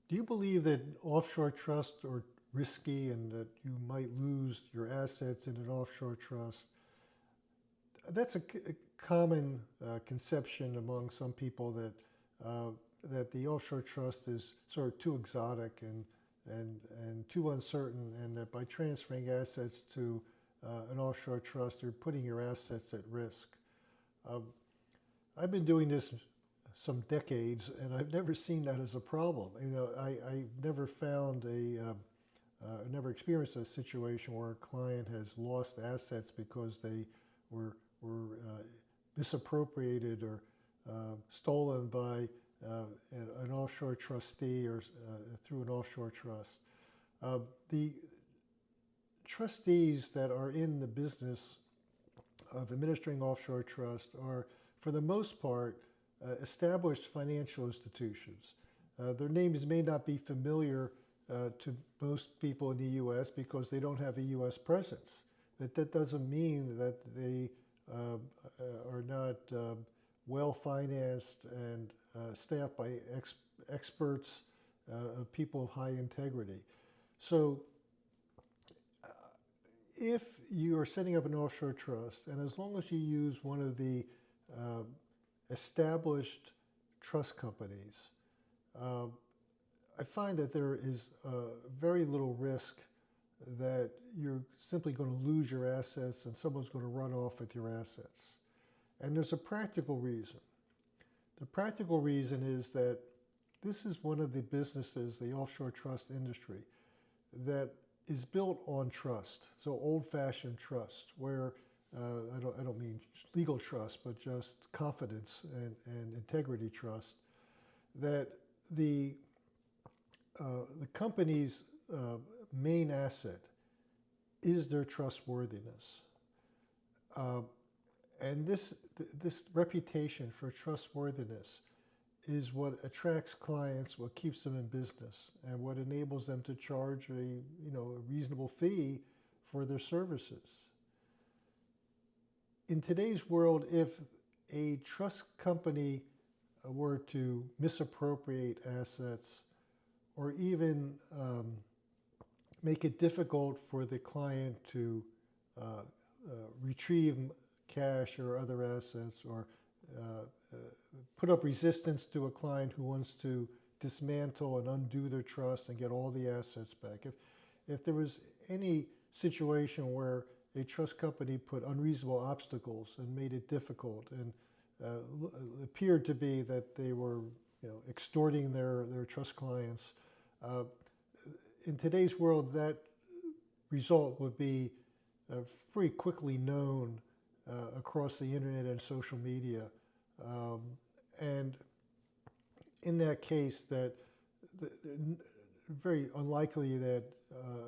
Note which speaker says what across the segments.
Speaker 1: Do you believe that offshore trusts are risky and that you might lose your assets in an offshore trust? That's a common conception among some people uh, that the offshore trust is sort of too exotic and too uncertain, and that by transferring assets to an offshore trust, you're putting your assets at risk. Um, I've been doing this some decades, and I've never seen that as a problem. I never found never experienced a situation where a client has lost assets because they were misappropriated or stolen by an offshore trustee or through an offshore trust. The trustees that are in the business of administering offshore trust are, for the most part, established financial institutions. Their names may not be familiar to most people in the U.S. because they don't have a U.S. presence. That doesn't mean that they are not well-financed and staffed by experts, people of high integrity. So if you are setting up an offshore trust, and as long as you use one of the uh, established trust companies, uh, I find that there is very little risk that you're simply going to lose your assets and someone's going to run off with your assets. And there's a practical reason. The practical reason is that this is one of the businesses, the offshore trust industry, that is built on trust. So old-fashioned trust, where I don't mean legal trust, but just confidence and integrity trust, that the company's main asset is their trustworthiness. Uh, and this reputation for trustworthiness is what attracts clients, what keeps them in business, and what enables them to charge a reasonable fee for their services. In today's world, if a trust company were to misappropriate assets or even make it difficult for the client to uh, retrieve cash or other assets, or uh, uh, put up resistance to a client who wants to dismantle and undo their trust and get all the assets back. If there was any situation where a trust company put unreasonable obstacles and made it difficult, and appeared to be that they were extorting their trust clients, uh, in today's world, that result would be very quickly known across the internet and social media. Um, and in that case, that very unlikely that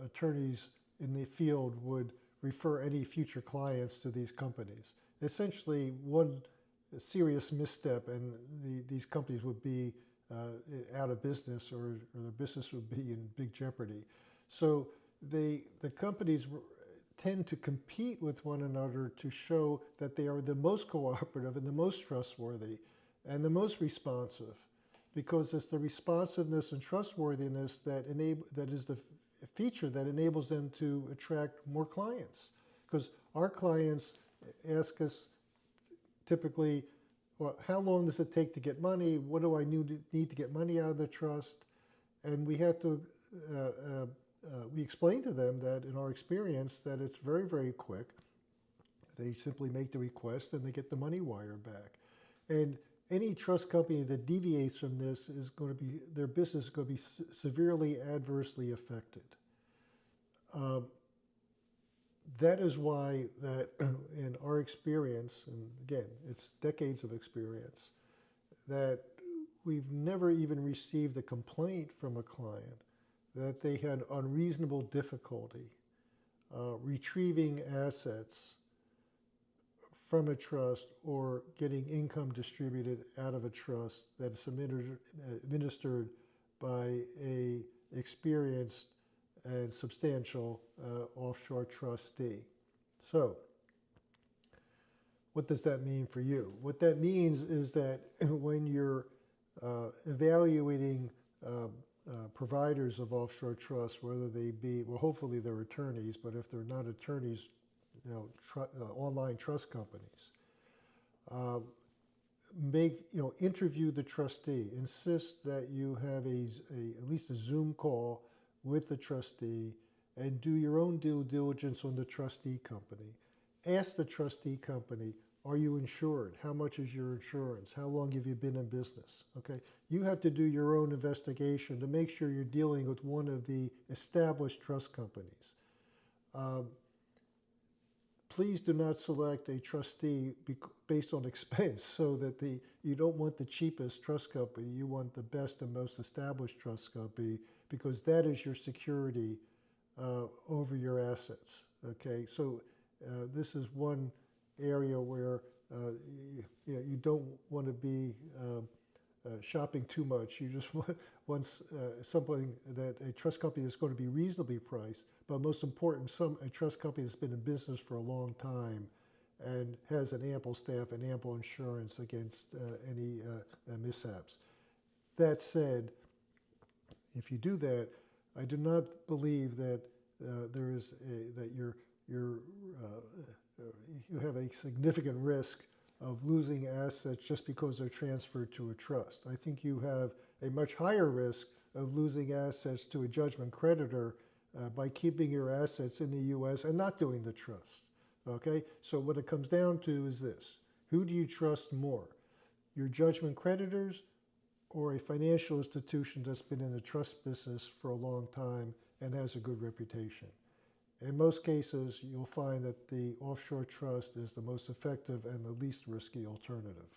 Speaker 1: attorneys in the field would refer any future clients to these companies. Essentially, one serious misstep and these companies would be out of business, or their business would be in big jeopardy. So the companies tend to compete with one another to show that they are the most cooperative and the most trustworthy and the most responsive, because it's the responsiveness and trustworthiness that is the feature that enables them to attract more clients. Because our clients ask us typically, well, how long does it take to get money? What do I need to get money out of the trust? And we have to, we explain to them that in our experience that it's very, very quick. They simply make the request and they get the money wired back. And any trust company that deviates from this is going to be, their business is going to be severely adversely affected. That is why that in our experience, and again, it's decades of experience, that we've never even received a complaint from a client that they had unreasonable difficulty retrieving assets from a trust or getting income distributed out of a trust that's administered by a experienced and substantial offshore trustee. So, what does that mean for you? What that means is that when you're evaluating providers of offshore trusts, whether they be, well, hopefully they're attorneys, but if they're not attorneys, online trust companies, interview the trustee. Insist that you have at least a Zoom call with the trustee and do your own due diligence on the trustee company. Ask the trustee company, are you insured? How much is your insurance? How long have you been in business? Okay, you have to do your own investigation to make sure you're dealing with one of the established trust companies. Please do not select a trustee based on expense, so that you don't want the cheapest trust company, you want the best and most established trust company, because that is your security over your assets. Okay, so this is one area where you don't want to be shopping too much. You just want something that a trust company that's going to be reasonably priced, but most important, a trust company that's been in business for a long time and has an ample staff and ample insurance against any mishaps. That said, if you do that, I do not believe that you have a significant risk of losing assets just because they're transferred to a trust. I think you have a much higher risk of losing assets to a judgment creditor by keeping your assets in the U.S. and not doing the trust. Okay, so what it comes down to is this: who do you trust more, your judgment creditors or a financial institution that's been in the trust business for a long time and has a good reputation? In most cases, you'll find that the offshore trust is the most effective and the least risky alternative.